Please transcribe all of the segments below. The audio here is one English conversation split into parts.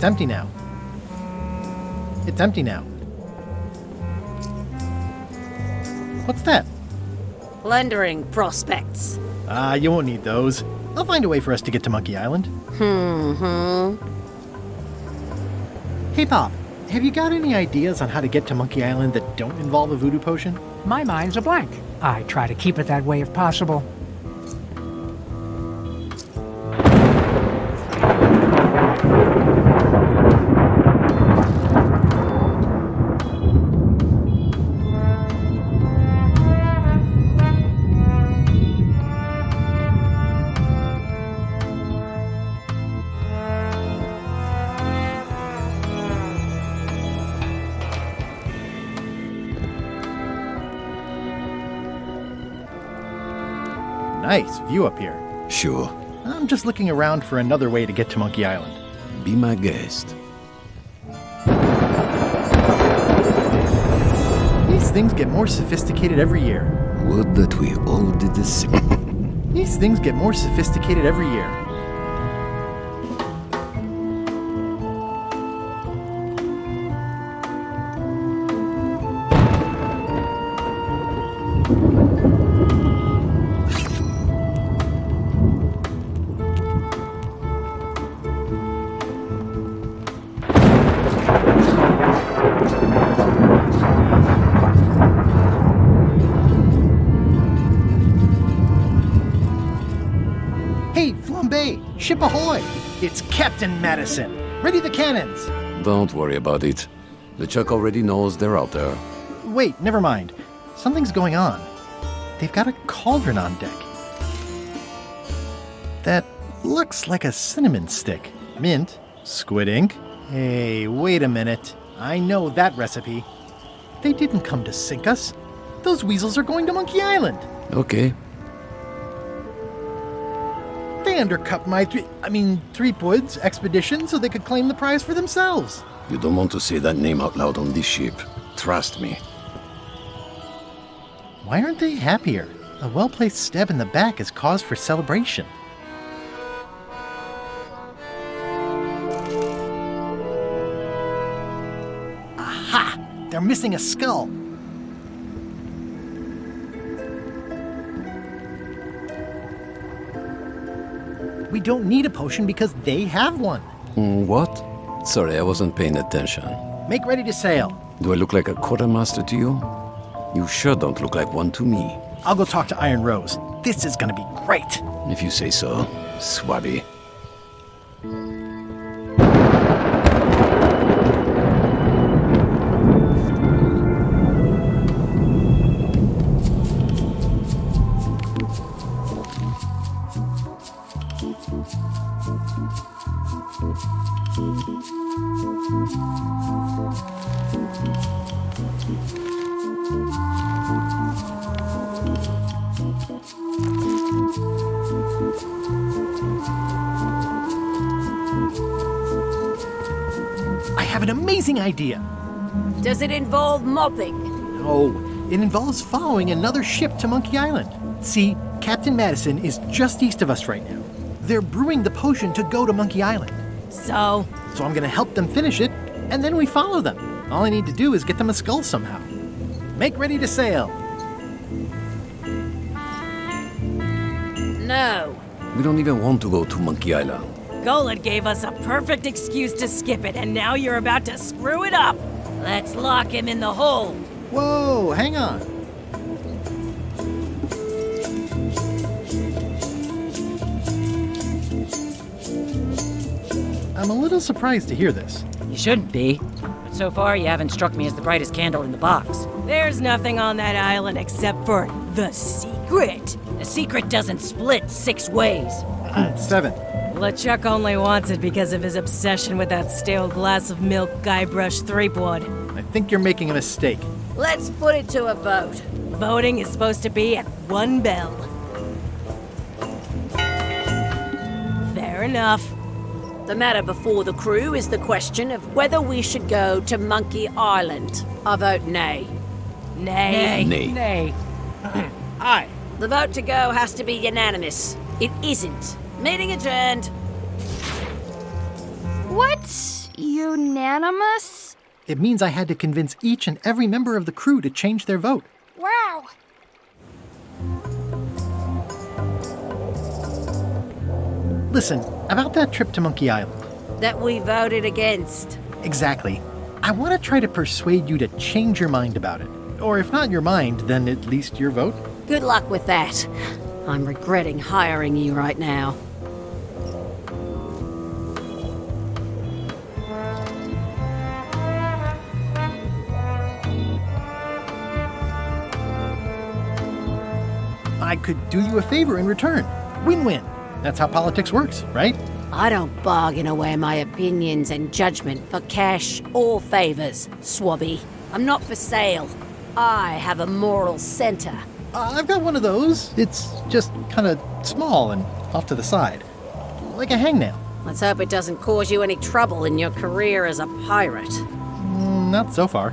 It's empty now. It's empty now. What's that? Plundering prospects. You won't need those. I'll find a way for us to get to Monkey Island. Hey, Pop, have you got any ideas on how to get to Monkey Island that don't involve a voodoo potion? My mind's a blank. I try to keep it that way if possible. Nice view up here. Sure. I'm just looking around for another way to get to Monkey Island. Be my guest. These things get more sophisticated every year. Would that we all did the same. These things get more sophisticated every year. Ship ahoy! It's Captain Madison! Ready the cannons! Don't worry about it. LeChuck already knows they're out there. Wait, never mind. Something's going on. They've got a cauldron on deck. That looks like a cinnamon stick. Mint, squid ink. Hey, wait a minute. I know that recipe. They didn't come to sink us. Those weasels are going to Monkey Island. Okay. They undercut my Threepwood's expedition so they could claim the prize for themselves. You don't want to say that name out loud on this ship. Trust me. Why aren't they happier? A well-placed stab in the back is cause for celebration. Aha! They're missing a skull. We don't need a potion because they have one. What? Sorry, I wasn't paying attention. Make ready to sail. Do I look like a quartermaster to you? You sure don't look like one to me. I'll go talk to Iron Rose. This is gonna be great. If you say so, Swabby. I have an amazing idea. Does it involve mopping? No, it involves following another ship to Monkey Island. See, Captain Madison is just east of us right now. They're brewing the potion to go to Monkey Island. So I'm gonna help them finish it, and then we follow them. All I need to do is get them a skull somehow. Make ready to sail. No. We don't even want to go to Monkey Island. Golden gave us a perfect excuse to skip it, and now you're about to screw it up. Let's lock him in the hold. Whoa, hang on. I'm a little surprised to hear this. You shouldn't be, but so far you haven't struck me as the brightest candle in the box. There's nothing on that island except for the secret. The secret doesn't split 6 ways. 7. LeChuck only wants it because of his obsession with that stale glass of milk Guybrush Threepwood. I think you're making a mistake. Let's put it to a vote. Voting is supposed to be at 1 bell. Fair enough. The matter before the crew is the question of whether we should go to Monkey Island. I vote nay. Nay. Nay. Nay. Aye. The vote to go has to be unanimous. It isn't. Meeting adjourned. What? Unanimous? It means I had to convince each and every member of the crew to change their vote. Wow. Listen, about that trip to Monkey Island. That we voted against. Exactly. I want to try to persuade you to change your mind about it. Or if not your mind, then at least your vote. Good luck with that. I'm regretting hiring you right now. I could do you a favor in return. Win-win. That's how politics works, right? I don't bargain away my opinions and judgment for cash or favors, Swabby. I'm not for sale. I have a moral center. I've got one of those. It's just kind of small and off to the side. Like a hangnail. Let's hope it doesn't cause you any trouble in your career as a pirate. Not so far.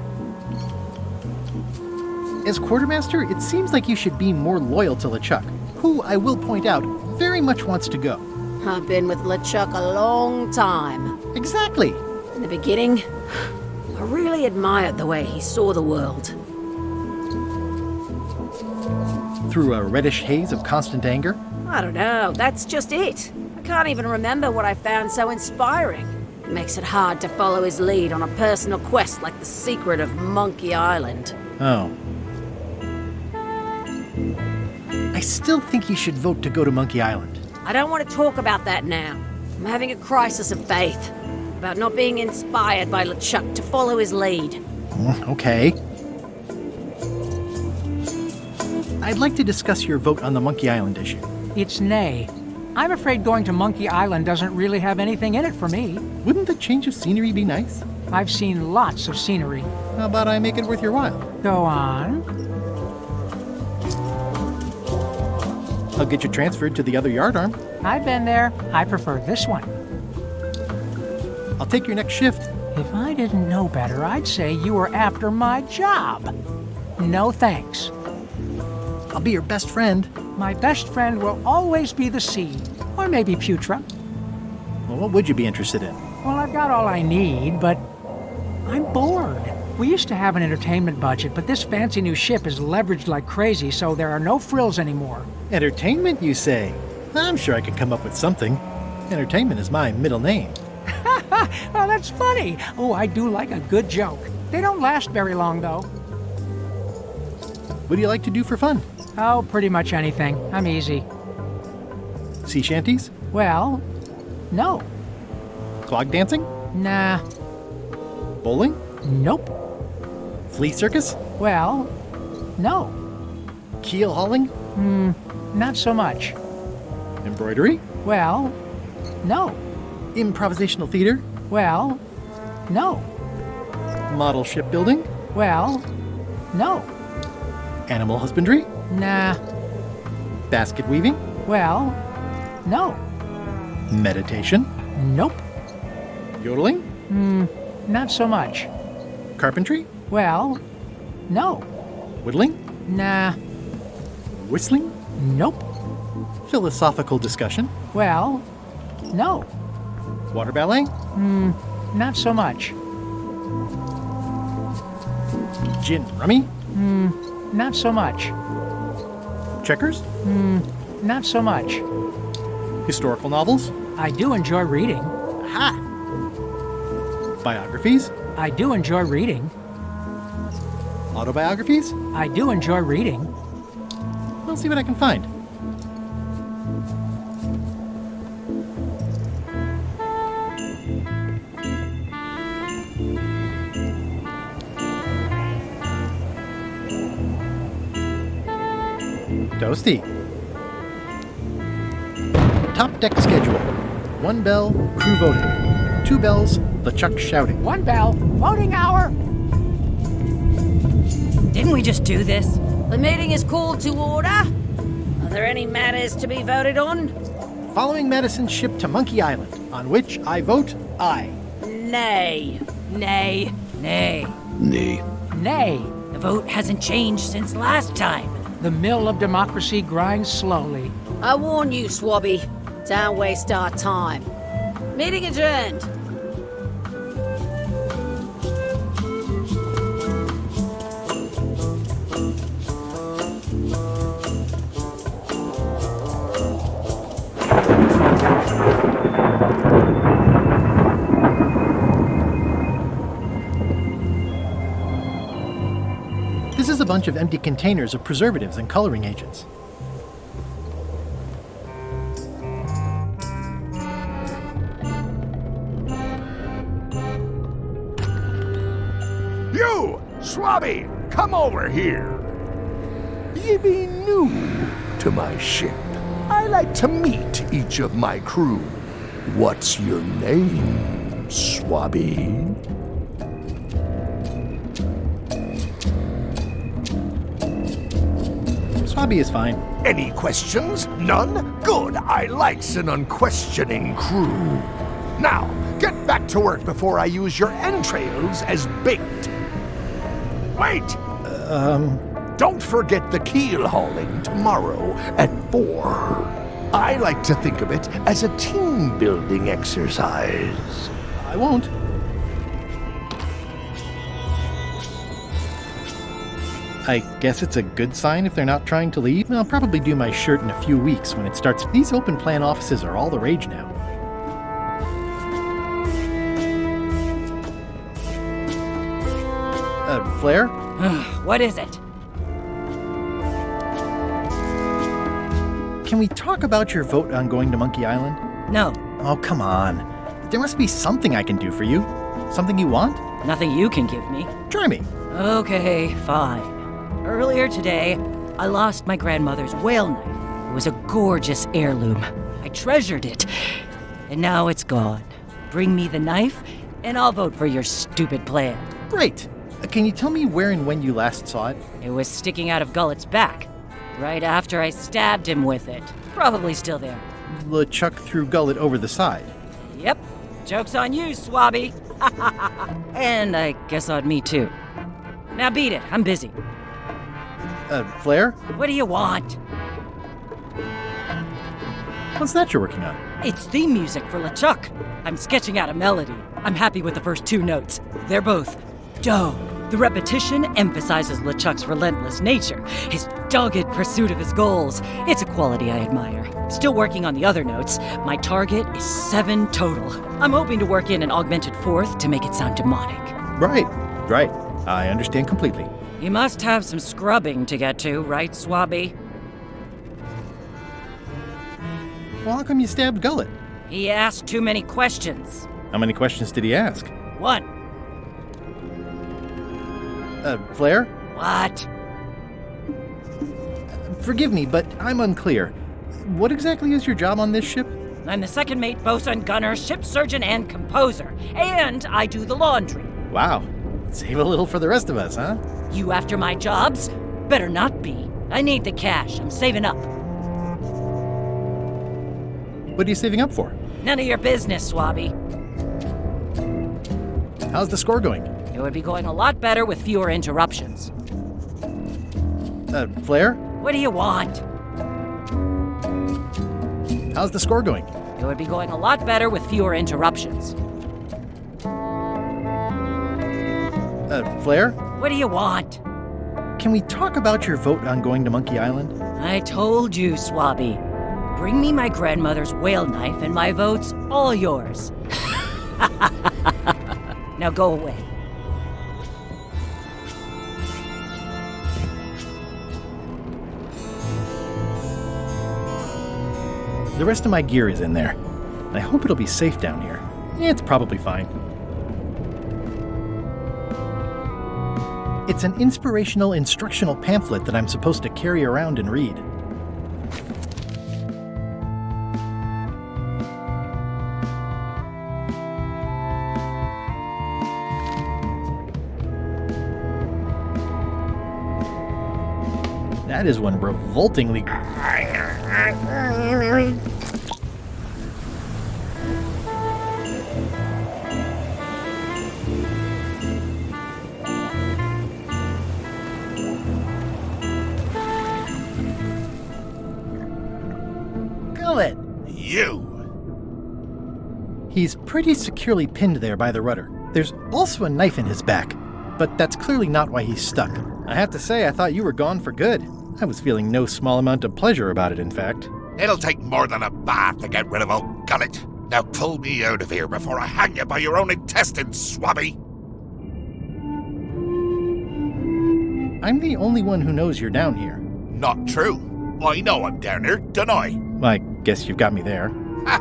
As quartermaster, it seems like you should be more loyal to LeChuck, who, I will point out, very much wants to go. I've been with LeChuck a long time. Exactly. In the beginning, I really admired the way he saw the world. Through a reddish haze of constant anger. I don't know, that's just it. I can't even remember what I found so inspiring. It makes it hard to follow his lead on a personal quest like the secret of Monkey Island. Oh. I still think you should vote to go to Monkey Island. I don't want to talk about that now. I'm having a crisis of faith about not being inspired by LeChuck to follow his lead. Okay. I'd like to discuss your vote on the Monkey Island issue. It's nay. I'm afraid going to Monkey Island doesn't really have anything in it for me. Wouldn't the change of scenery be nice? I've seen lots of scenery. How about I make it worth your while? Go on. I'll get you transferred to the other yardarm. I've been there. I prefer this one. I'll take your next shift. If I didn't know better, I'd say you were after my job. No thanks. I'll be your best friend. My best friend will always be the sea, or maybe Putra. Well, what would you be interested in? Well, I've got all I need, but I'm bored. We used to have an entertainment budget, but this fancy new ship is leveraged like crazy, so there are no frills anymore. Entertainment, you say? I'm sure I could come up with something. Entertainment is my middle name. Oh, that's funny. Oh, I do like a good joke. They don't last very long, though. What do you like to do for fun? Oh, pretty much anything. I'm easy. Sea shanties? Well, no. Clog dancing? Nah. Bowling? Nope. Flea circus? Well, no. Keel hauling? Not so much. Embroidery? Well, no. Improvisational theater? Well, no. Model shipbuilding? Well, no. Animal husbandry? Nah. Basket weaving? Well, no. Meditation? Nope. Yodeling? Not so much. Carpentry? Well, no. Whittling? Nah. Whistling? Nope. Philosophical discussion? Well, no. Water ballet? Not so much. Gin rummy? Not so much. Checkers? Not so much. Historical novels? I do enjoy reading. Ha! Biographies? I do enjoy reading. Autobiographies? I do enjoy reading. I'll see what I can find. Toasty. Top deck schedule. 1 bell, crew voting. 2 bells, LeChuck shouting. 1 bell, voting hour. Didn't we just do this? The meeting is called to order. Are there any matters to be voted on? Following Madison's ship to Monkey Island, on which I vote aye. Nay. Nay. Nay. Nay. Nay. The vote hasn't changed since last time. The mill of democracy grinds slowly. I warn you, Swabby. Don't waste our time. Meeting adjourned. bunch of empty containers of preservatives and coloring agents. You, Swabby, come over here. Ye be new to my ship. I like to meet each of my crew. What's your name, Swabby? Swabby is fine. Any questions? None? Good. I likes an unquestioning crew. Now, get back to work before I use your entrails as bait. Wait! Don't forget the keel hauling tomorrow at 4. I like to think of it as a team-building exercise. I won't. I guess it's a good sign if they're not trying to leave. I'll probably do my shirt in a few weeks when it starts. These open plan offices are all the rage now. Flair? What is it? Can we talk about your vote on going to Monkey Island? No, Oh, come on. There must be something I can do for you. Something you want? nothing you can give me. Try me. Okay, fine. Earlier today, I lost my grandmother's whale knife. It was a gorgeous heirloom. I treasured it, and now it's gone. Bring me the knife, and I'll vote for your stupid plan. Great. Can you tell me where and when you last saw it? It was sticking out of Gullet's back, right after I stabbed him with it. Probably still there. LeChuck threw Gullet over the side. Yep. Joke's on you, Swabby. And I guess on me, too. Now beat it. I'm busy. Flair? What do you want? What's that you're working on? It's theme music for LeChuck. I'm sketching out a melody. I'm happy with the first 2 notes. They're both dope. The repetition emphasizes LeChuck's relentless nature, his dogged pursuit of his goals. It's a quality I admire. Still working on the other notes. My target is 7 total. I'm hoping to work in an augmented 4th to make it sound demonic. Right. I understand completely. You must have some scrubbing to get to, right, Swabby? Well, how come you stabbed Gullet? He asked too many questions. How many questions did he ask? 1. Flair? What? Forgive me, but I'm unclear. What exactly is your job on this ship? I'm the second mate, bosun, gunner, ship surgeon, and composer. And I do the laundry. Wow. Save a little for the rest of us, huh? You after my jobs? Better not be. I need the cash. I'm saving up. What are you saving up for? None of your business, Swabby. How's the score going? It would be going a lot better with fewer interruptions. Flair? What do you want? How's the score going? It would be going a lot better with fewer interruptions. Flair? What do you want? Can we talk about your vote on going to Monkey Island? I told you, Swabby. Bring me my grandmother's whale knife and my vote's all yours. Now go away. The rest of my gear is in there. I hope it'll be safe down here. It's probably fine. It's an inspirational instructional pamphlet that I'm supposed to carry around and read. That is one revoltingly... Gullet! You! He's pretty securely pinned there by the rudder. There's also a knife in his back, but that's clearly not why he's stuck. I have to say, I thought you were gone for good. I was feeling no small amount of pleasure about it, in fact. It'll take more than a bath to get rid of old Gullet. Now pull me out of here before I hang you by your own intestines, Swabby! I'm the only one who knows you're down here. Not true. I know I'm down here, don't I? I guess you've got me there. Ha!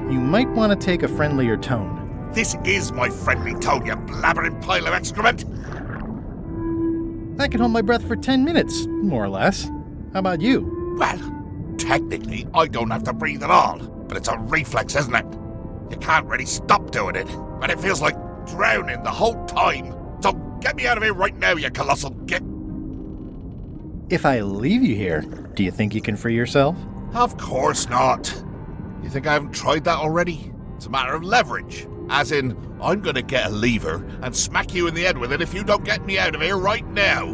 You might want to take a friendlier tone. This is my friendly tone, you blabbering pile of excrement! I can hold my breath for 10 minutes, more or less. How about you? Well, technically, I don't have to breathe at all, but it's a reflex, isn't it? You can't really stop doing it, and it feels like drowning the whole time. So get me out of here right now, you colossal git! If I leave you here, do you think you can free yourself? Of course not. You think I haven't tried that already? It's a matter of leverage. As in, I'm gonna get a lever and smack you in the head with it if you don't get me out of here right now.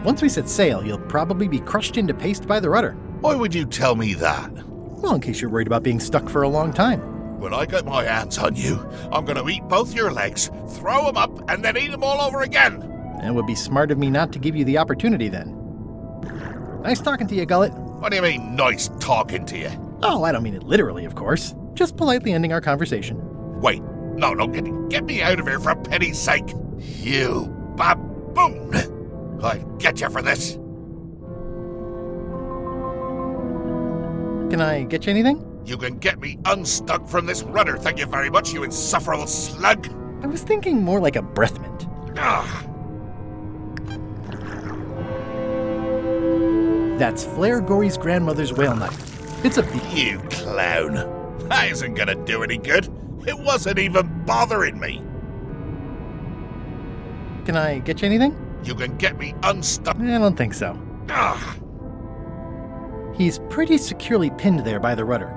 Once we set sail, you'll probably be crushed into paste by the rudder. Why would you tell me that? Well, in case you're worried about being stuck for a long time. When I get my hands on you, I'm gonna eat both your legs, throw them up, and then eat them all over again. It would be smart of me not to give you the opportunity then. Nice talking to you, Gullet. What do you mean, nice talking to you? Oh, I don't mean it literally, of course. Just politely ending our conversation. Wait, no, get me out of here for pity's sake. You baboon! I'll get you for this. Can I get you anything? You can get me unstuck from this rudder, thank you very much, you insufferable slug. I was thinking more like a breath mint. Ugh. That's Flair Gory's grandmother's whale knife. It's a You clown. That isn't gonna do any good. It wasn't even bothering me. Can I get you anything? You can get me unstuck. I don't think so. Ugh. He's pretty securely pinned there by the rudder.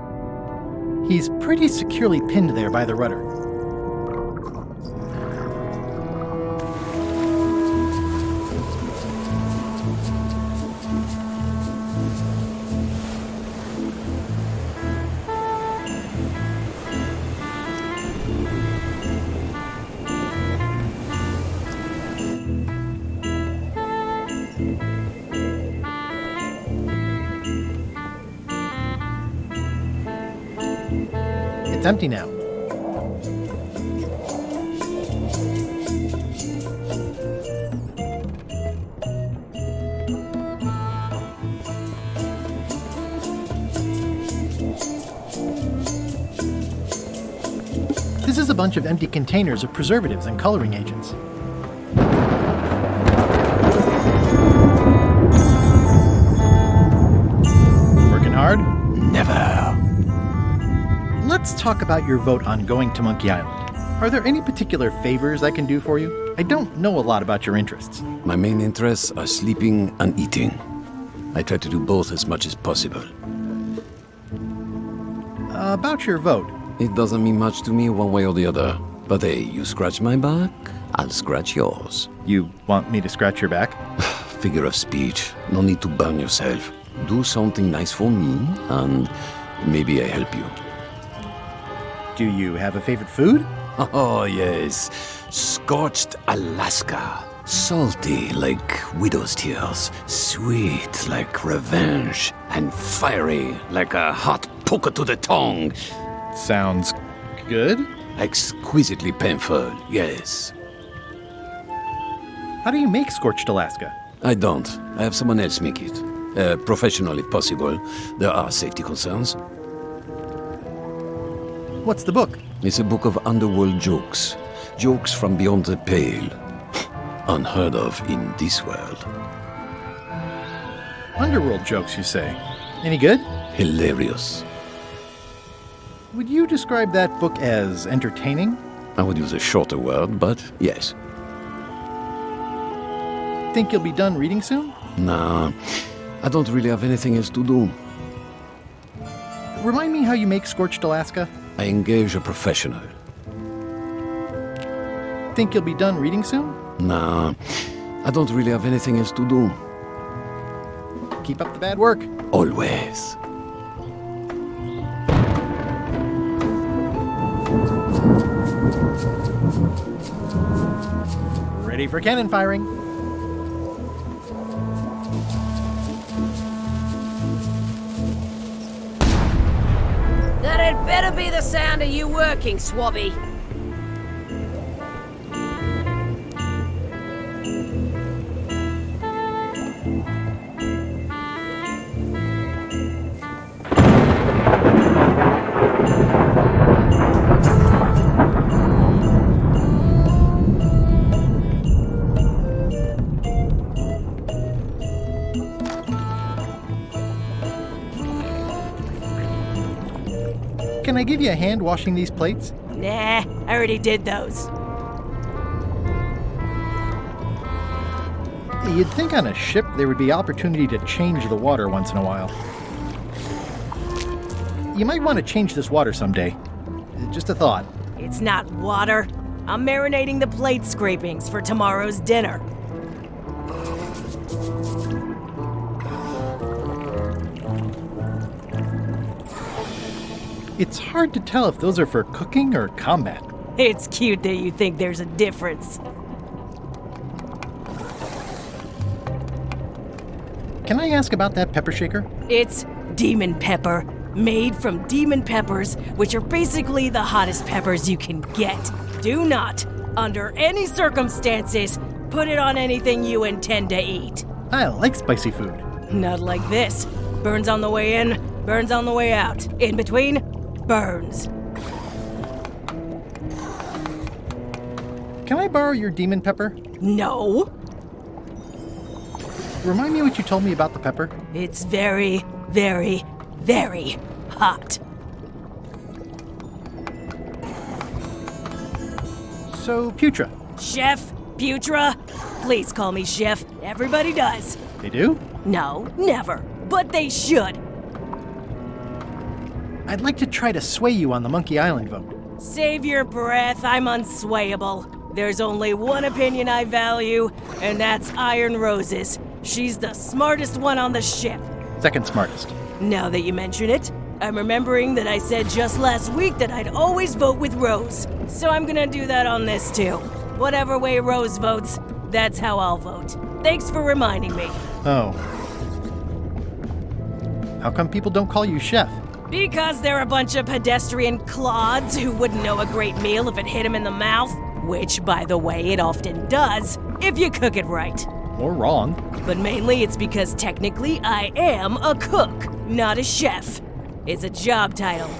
He's pretty securely pinned there by the rudder. It's empty now. This is a bunch of empty containers of preservatives and coloring agents. Working hard? Never. Let's talk about your vote on going to Monkey Island. Are there any particular favors I can do for you? I don't know a lot about your interests. My main interests are sleeping and eating. I try to do both as much as possible. About your vote. It doesn't mean much to me one way or the other. But hey, you scratch my back, I'll scratch yours. You want me to scratch your back? Figure of speech. No need to burn yourself. Do something nice for me, and maybe I help you. Do you have a favorite food? Oh, yes. Scorched Alaska. Salty like widow's tears. Sweet like revenge. And fiery like a hot poker to the tongue. Sounds good. Exquisitely painful, yes. How do you make Scorched Alaska? I don't. I have someone else make it. Professional if possible. There are safety concerns. What's the book? It's a book of underworld jokes. Jokes from beyond the pale. Unheard of in this world. Underworld jokes, you say? Any good? Hilarious. Would you describe that book as entertaining? I would use a shorter word, but yes. Think you'll be done reading soon? Nah, I don't really have anything else to do. Remind me how you make Scorched Alaska? I engage a professional. Think you'll be done reading soon? Nah, I don't really have anything else to do. Keep up the bad work. Always. Ready for cannon firing. That had better be the sound of you working, Swabby. Can I give you a hand washing these plates? Nah, I already did those. You'd think on a ship there would be opportunity to change the water once in a while. You might want to change this water someday. Just a thought. It's not water. I'm marinating the plate scrapings for tomorrow's dinner. It's hard to tell if those are for cooking or combat. It's cute that you think there's a difference. Can I ask about that pepper shaker? It's demon pepper, made from demon peppers, which are basically the hottest peppers you can get. Do not, under any circumstances, put it on anything you intend to eat. I like spicy food. Not like this. Burns on the way in, burns on the way out. In between, burns. Can I borrow your demon pepper? No, Remind me what you told me about the pepper. it's very, very, very hot. So, Putra. Chef, Putra, please call me Chef. Everybody does. They do? No, never. But they should. I'd like to try to sway you on the Monkey Island vote. Save your breath, I'm unswayable. There's only one opinion I value, and that's Iron Rose's. She's the smartest one on the ship. Second smartest. Now that you mention it, I'm remembering that I said just last week that I'd always vote with Rose. So I'm gonna do that on this too. Whatever way Rose votes, that's how I'll vote. Thanks for reminding me. Oh. How come people don't call you chef? Because they're a bunch of pedestrian clods who wouldn't know a great meal if it hit them in the mouth. Which, by the way, it often does, if you cook it right. Or wrong. But mainly it's because technically I am a cook, not a chef. It's a job title.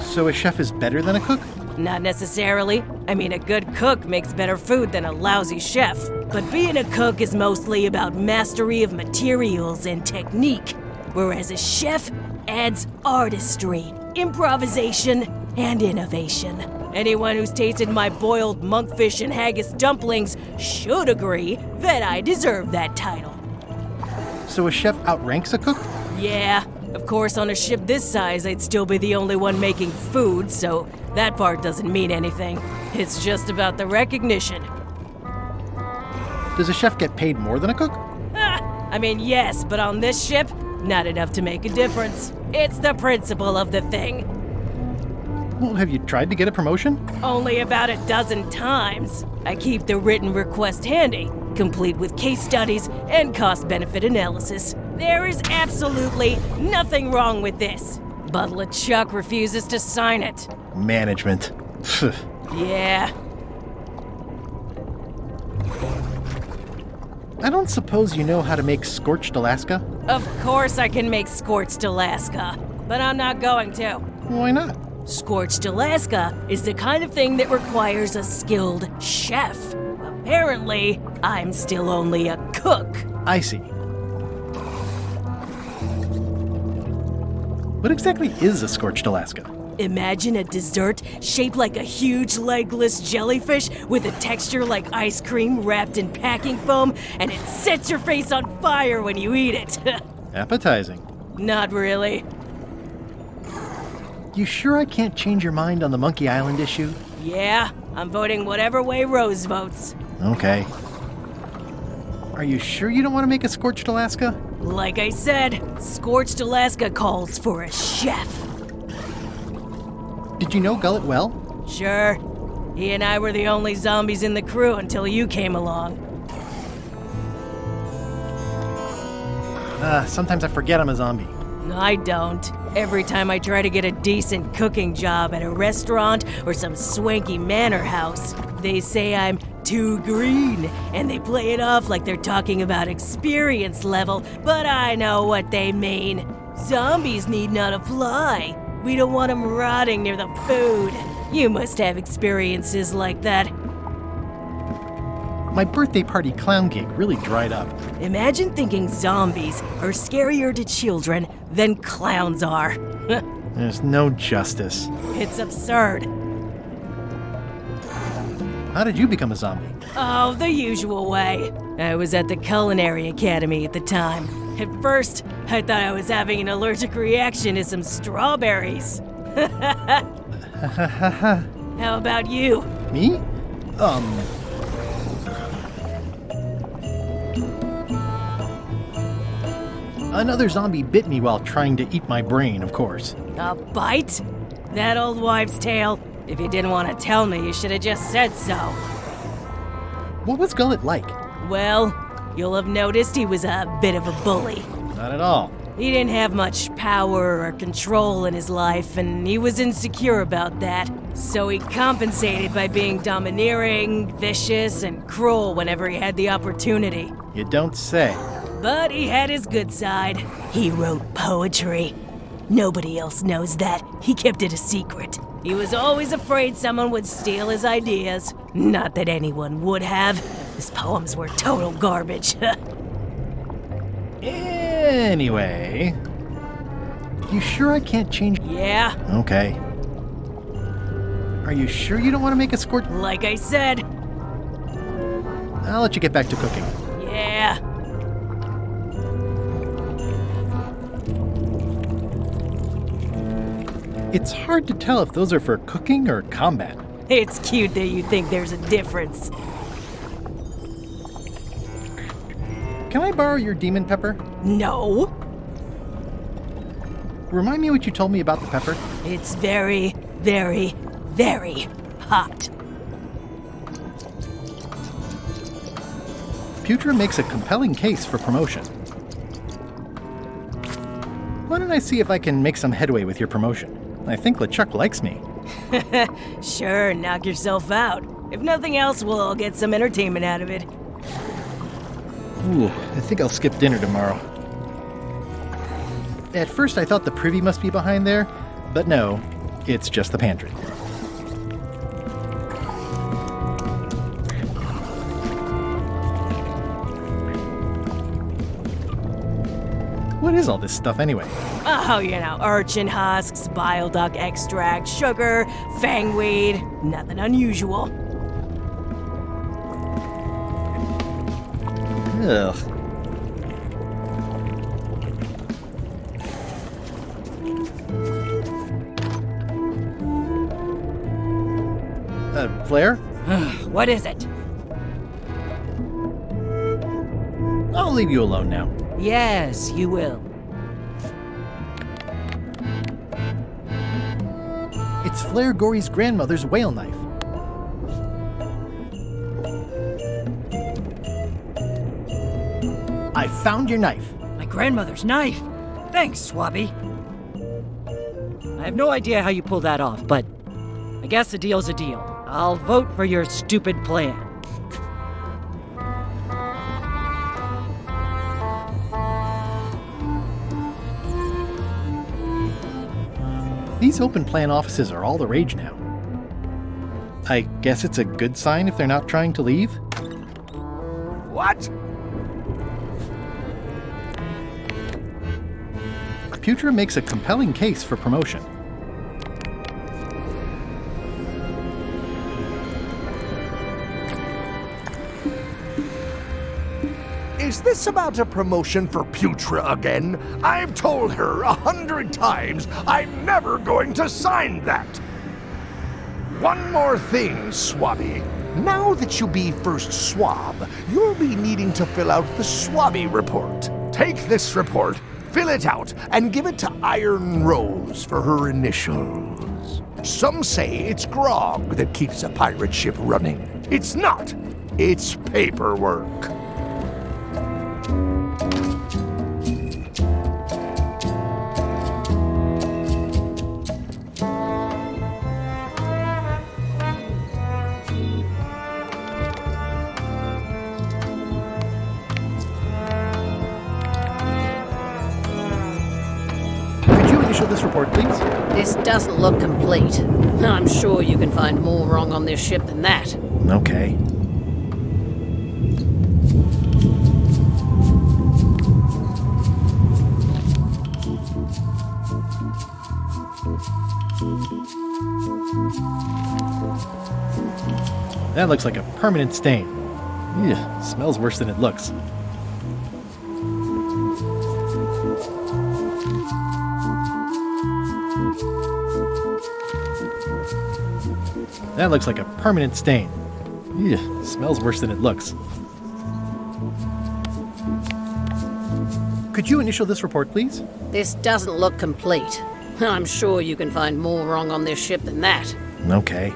So a chef is better than a cook? Not necessarily. I mean, a good cook makes better food than a lousy chef. But being a cook is mostly about mastery of materials and technique, whereas a chef adds artistry, improvisation, and innovation. Anyone who's tasted my boiled monkfish and haggis dumplings should agree that I deserve that title. So a chef outranks a cook? Yeah, of course, on a ship this size, I'd still be the only one making food, so that part doesn't mean anything. It's just about the recognition. Does a chef get paid more than a cook? I mean, yes, but on this ship, not enough to make a difference. It's the principle of the thing. Well, have you tried to get a promotion? Only about a dozen times. I keep the written request handy, complete with case studies and cost-benefit analysis. There is absolutely nothing wrong with this. But LeChuck refuses to sign it. Management. Yeah, I don't suppose you know how to make scorched Alaska? of course I can make Scorched Alaska, but I'm not going to. Why not? Scorched Alaska is the kind of thing that requires a skilled chef. Apparently, I'm still only a cook. I see. What exactly is a scorched Alaska? Imagine a dessert shaped like a huge legless jellyfish with a texture like ice cream wrapped in packing foam, and it sets your face on fire when you eat it. Appetizing. Not really. You sure I can't change your mind on the Monkey Island issue? Yeah, I'm voting whatever way Rose votes. Okay. Are you sure you don't want to make a scorched Alaska? Like I said, Scorched Alaska calls for a chef. Did you know Gullet well? Sure. He and I were the only zombies in the crew until you came along. Sometimes I forget I'm a zombie. I don't. Every time I try to get a decent cooking job at a restaurant or some swanky manor house, they say I'm too green, and they play it off like they're talking about experience level, but I know what they mean. Zombies need not apply. We don't want them rotting near the food. You must have experiences like that. My birthday party clown gig really dried up. Imagine thinking zombies are scarier to children than clowns are. There's no justice. It's absurd. How did you become a zombie? Oh, the usual way. I was at the Culinary Academy at the time. At first, I thought I was having an allergic reaction to some strawberries. How about you? Me? Another zombie bit me while trying to eat my brain, of course. A bite? That old wives' tale. If you didn't want to tell me, you should have just said so. What was Gullet like? Well, you'll have noticed he was a bit of a bully. Not at all. He didn't have much power or control in his life, and he was insecure about that. So he compensated by being domineering, vicious, and cruel whenever he had the opportunity. You don't say. But he had his good side. He wrote poetry. Nobody else knows that. He kept it a secret. He was always afraid someone would steal his ideas. Not that anyone would have. His poems were total garbage. Anyway, you sure I can't change? Yeah, Okay. Are you sure you don't want to make a squirt? like I said. I'll let you get back to cooking. Yeah. It's hard to tell if those are for cooking or combat. It's cute that you think there's a difference. Can I borrow your demon pepper? No, Remind me what you told me about the pepper. it's very, very, very hot. Putra makes a compelling case for promotion. Why don't I see if I can make some headway with your promotion? I think LeChuck likes me. Sure, knock yourself out. If nothing else, we'll all get some entertainment out of it. Ooh, I think I'll skip dinner tomorrow. At first I thought the privy must be behind there, but no, it's just the pantry. What is all this stuff anyway? Oh, you know, urchin husks, bile duck extract, sugar, fangweed. Nothing unusual. Ugh. Flair? What is it? I'll leave you alone now. Yes, you will. It's Flair Gory's grandmother's whale knife. I found your knife. My grandmother's knife. Thanks, Swabby. I have no idea how you pulled that off, but I guess a deal's a deal. I'll vote for your stupid plan. These open plan offices are all the rage now. I guess it's a good sign if they're not trying to leave? What? Putra makes a compelling case for promotion. Is this about a promotion for Putra again? I've told her 100 times I'm never going to sign that. One more thing, Swabby. Now that you be first swab, you'll be needing to fill out the Swabby report. Take this report, fill it out, and give it to Iron Rose for her initials. Some say it's grog that keeps a pirate ship running. It's not. It's paperwork. Initial this report, please. This doesn't look complete. I'm sure you can find more wrong on this ship than that. Okay. That looks like a permanent stain. Ugh, smells worse than it looks. That looks like a permanent stain. Ugh, smells worse than it looks. Could you initial this report, please? This doesn't look complete. I'm sure you can find more wrong on this ship than that. Okay.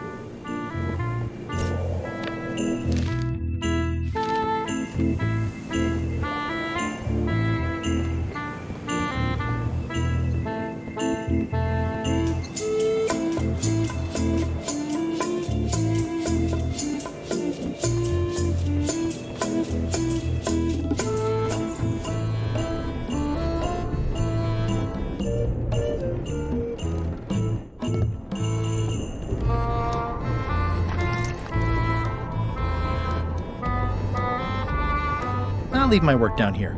I'll leave my work down here.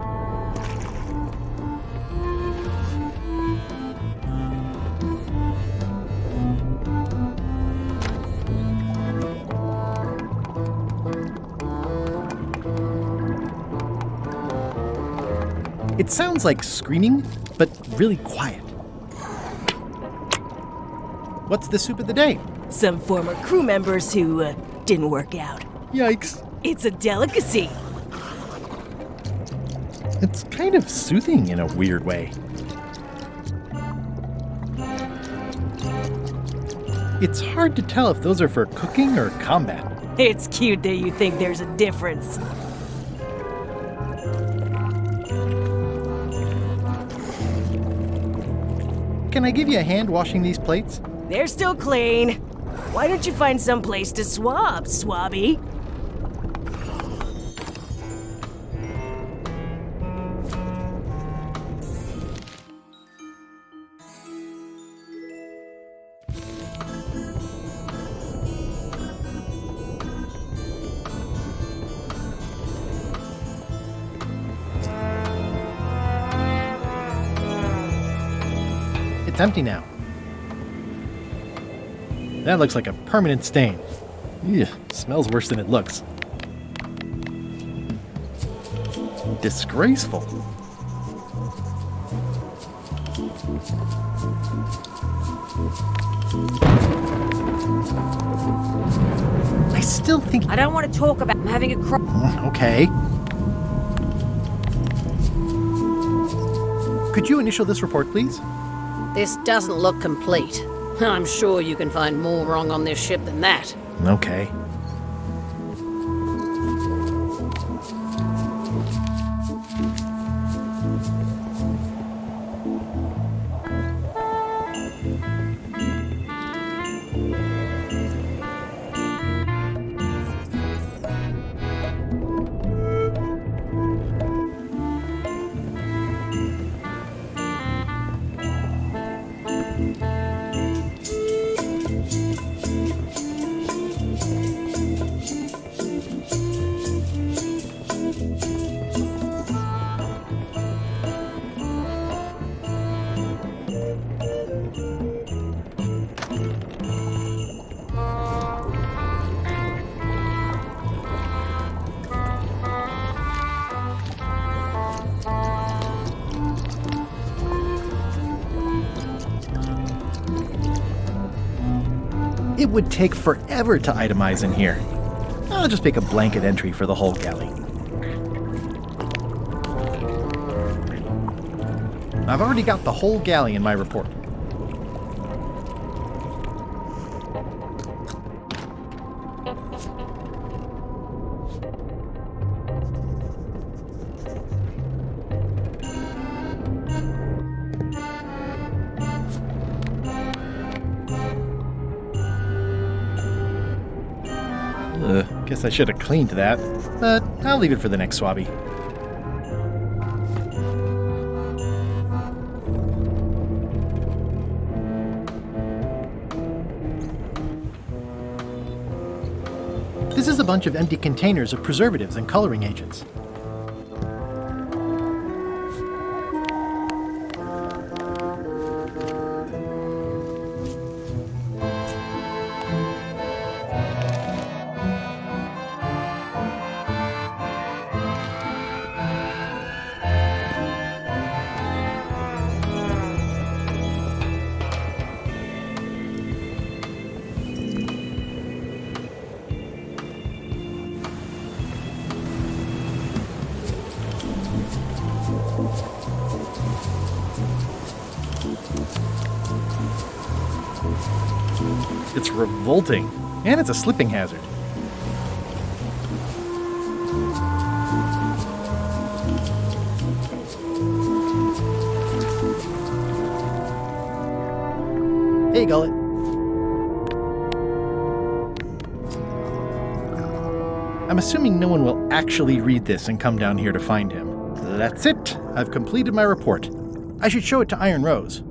It sounds like screaming, but really quiet. What's the soup of the day? Some former crew members who didn't work out. Yikes. It's a delicacy. It's kind of soothing in a weird way. It's hard to tell if those are for cooking or combat. It's cute that you think there's a difference. Can I give you a hand washing these plates? They're still clean. Why don't you find some place to swab, Swabby? It's empty now. That looks like a permanent stain. Ugh, smells worse than it looks. Disgraceful. I still think... I don't want to talk about him having a Okay. Could you initial this report, please? This doesn't look complete. I'm sure you can find more wrong on this ship than that. Okay. It would take forever to itemize in here. I'll just make a blanket entry for the whole galley. I've already got the whole galley in my report. Guess I should have cleaned that, but I'll leave it for the next swabby. This is a bunch of empty containers of preservatives and coloring agents. It's revolting, and it's a slipping hazard. Hey, Gullet. I'm assuming no one will actually read this and come down here to find him. That's it. I've completed my report. I should show it to Iron Rose.